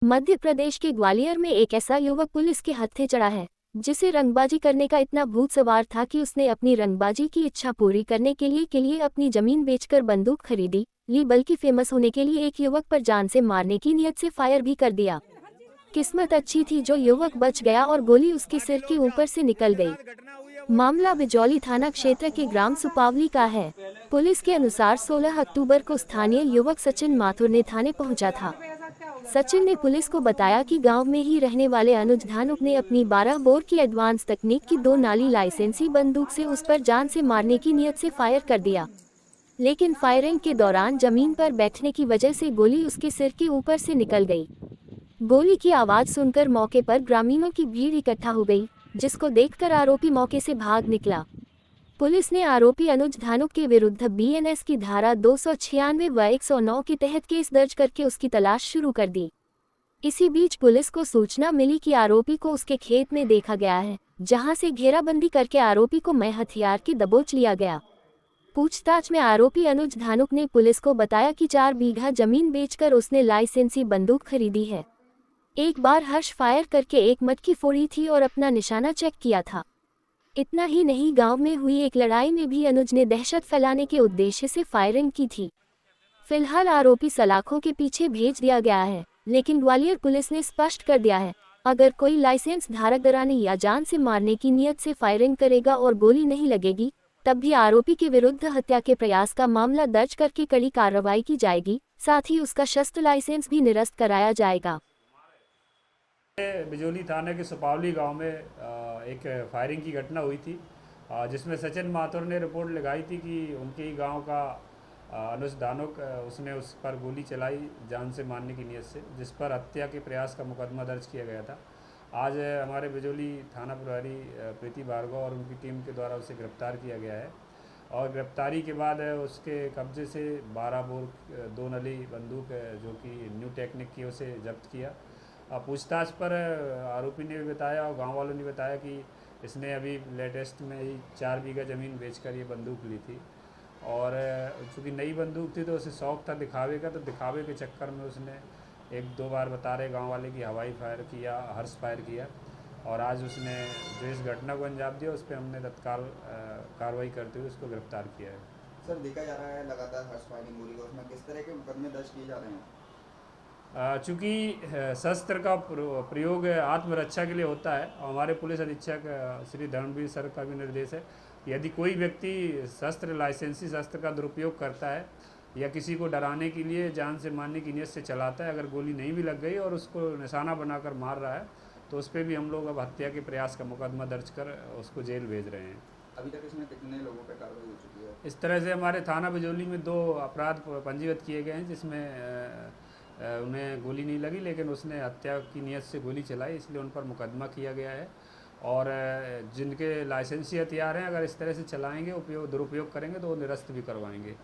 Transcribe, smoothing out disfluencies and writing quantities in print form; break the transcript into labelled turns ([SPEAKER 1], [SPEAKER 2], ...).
[SPEAKER 1] मध्य प्रदेश के ग्वालियर में एक ऐसा युवक पुलिस के हत्थे चढ़ा है जिसे रंगबाजी करने का इतना भूत सवार था कि उसने अपनी रंगबाजी की इच्छा पूरी करने के लिए अपनी जमीन बेचकर बंदूक खरीदी ली, बल्कि फेमस होने के लिए एक युवक पर जान से मारने की नियत से फायर भी कर दिया। किस्मत अच्छी थी जो युवक बच गया और गोली उसके सिर के ऊपर से निकल गई। मामला बिजौली थाना क्षेत्र के ग्राम सुपावली का है। पुलिस के अनुसार 16 अक्टूबर को स्थानीय युवक सचिन माथुर ने थाने पहुंचा था। सचिन ने पुलिस को बताया कि गांव में ही रहने वाले अनुज धानुक ने अपनी 12 बोर की एडवांस तकनीक की 2 नाली लाइसेंसी बंदूक से उस पर जान से मारने की नियत से फायर कर दिया, लेकिन फायरिंग के दौरान जमीन पर बैठने की वजह से गोली उसके सिर के ऊपर से निकल गई। गोली की आवाज सुनकर मौके पर ग्रामीणों की भीड़ इकट्ठा हो गई, जिसको देखकर आरोपी मौके से भाग निकला। पुलिस ने आरोपी अनुज धानुक के विरुद्ध बीएनएस की धारा 296 व 109 के तहत केस दर्ज करके उसकी तलाश शुरू कर दी। इसी बीच पुलिस को सूचना मिली कि आरोपी को उसके खेत में देखा गया है, जहां से घेराबंदी करके आरोपी को मैं हथियार की दबोच लिया गया। पूछताछ में आरोपी अनुज धानुक ने पुलिस को बताया कि 4 बीघा जमीन बेचकर उसने लाइसेंसी बंदूक खरीदी है। एक बार हर्ष फायर करके एक मटकी फोड़ी थी और अपना निशाना चेक किया था। इतना ही नहीं, गांव में हुई एक लड़ाई में भी अनुज ने दहशत फैलाने के उद्देश्य से फायरिंग की थी। फिलहाल आरोपी सलाखों के पीछे भेज दिया गया है, लेकिन ग्वालियर पुलिस ने स्पष्ट कर दिया है, अगर कोई लाइसेंस धारक डराने या जान से मारने की नियत से फायरिंग करेगा और गोली नहीं लगेगी, तब भी आरोपी के विरुद्ध हत्या के प्रयास का मामला दर्ज करके कड़ी कार्रवाई की जाएगी। साथ ही उसका शस्त्र लाइसेंस भी निरस्त कराया जाएगा।
[SPEAKER 2] बिजौली थाने के सुपावली गांव में एक फायरिंग की घटना हुई थी, जिसमें सचिन माथुर ने रिपोर्ट लगाई थी कि उनके ही गांव का अनुज धानुक उसने उस पर गोली चलाई जान से मारने की नीयत से, जिस पर हत्या के प्रयास का मुकदमा दर्ज किया गया था। आज हमारे बिजौली थाना प्रभारी प्रीति भार्गव और उनकी टीम के द्वारा उसे गिरफ्तार किया गया है और गिरफ्तारी के बाद उसके कब्जे से 12 बोर 2 नली बंदूक जो कि न्यू टेक्निक की उसे जब्त किया। पूछताछ पर आरोपी ने भी बताया और गांव वालों ने बताया कि इसने अभी लेटेस्ट में ही 4 बीघा ज़मीन बेचकर ये बंदूक ली थी और चूँकि नई बंदूक थी तो उसे शौक था दिखावे का, तो दिखावे के चक्कर में उसने 1-2 बार बता रहे गांव वाले कि हवाई फायर किया, हर्ष फायर किया और आज उसने जो इस घटना को अंजाम दिया उस पर हमने तत्काल कार्रवाई करते हुए उसको गिरफ्तार किया है।
[SPEAKER 3] सर, देखा जा रहा है लगातार हर्ष फायरिंग हो रही है, उसमें किस तरह के मुकदमे दर्ज किए जा रहे हैं?
[SPEAKER 2] चूँकि शस्त्र का प्रयोग आत्मरक्षा के लिए होता है और हमारे पुलिस अधीक्षक श्री धर्मवीर सर का भी निर्देश है कि यदि कोई व्यक्ति शस्त्र लाइसेंसी शस्त्र का दुरुपयोग करता है या किसी को डराने के लिए जान से मारने की नीयत से चलाता है, अगर गोली नहीं भी लग गई और उसको निशाना बनाकर मार रहा है, तो उस पर भी हम लोग अब हत्या के प्रयास का मुकदमा दर्ज कर उसको जेल भेज रहे हैं।
[SPEAKER 3] अभी तक इसमें कितने लोगों पर कार्रवाई हो चुकी है?
[SPEAKER 2] इस तरह से हमारे थाना बिजौली में 2 अपराध पंजीबद्ध किए गए हैं, जिसमें उन्हें गोली नहीं लगी लेकिन उसने हत्या की नीयत से गोली चलाई, इसलिए उन पर मुकदमा किया गया है। और जिनके लाइसेंसी हथियार हैं, अगर इस तरह से चलाएंगे, दुरुपयोग करेंगे तो वो निरस्त भी करवाएंगे।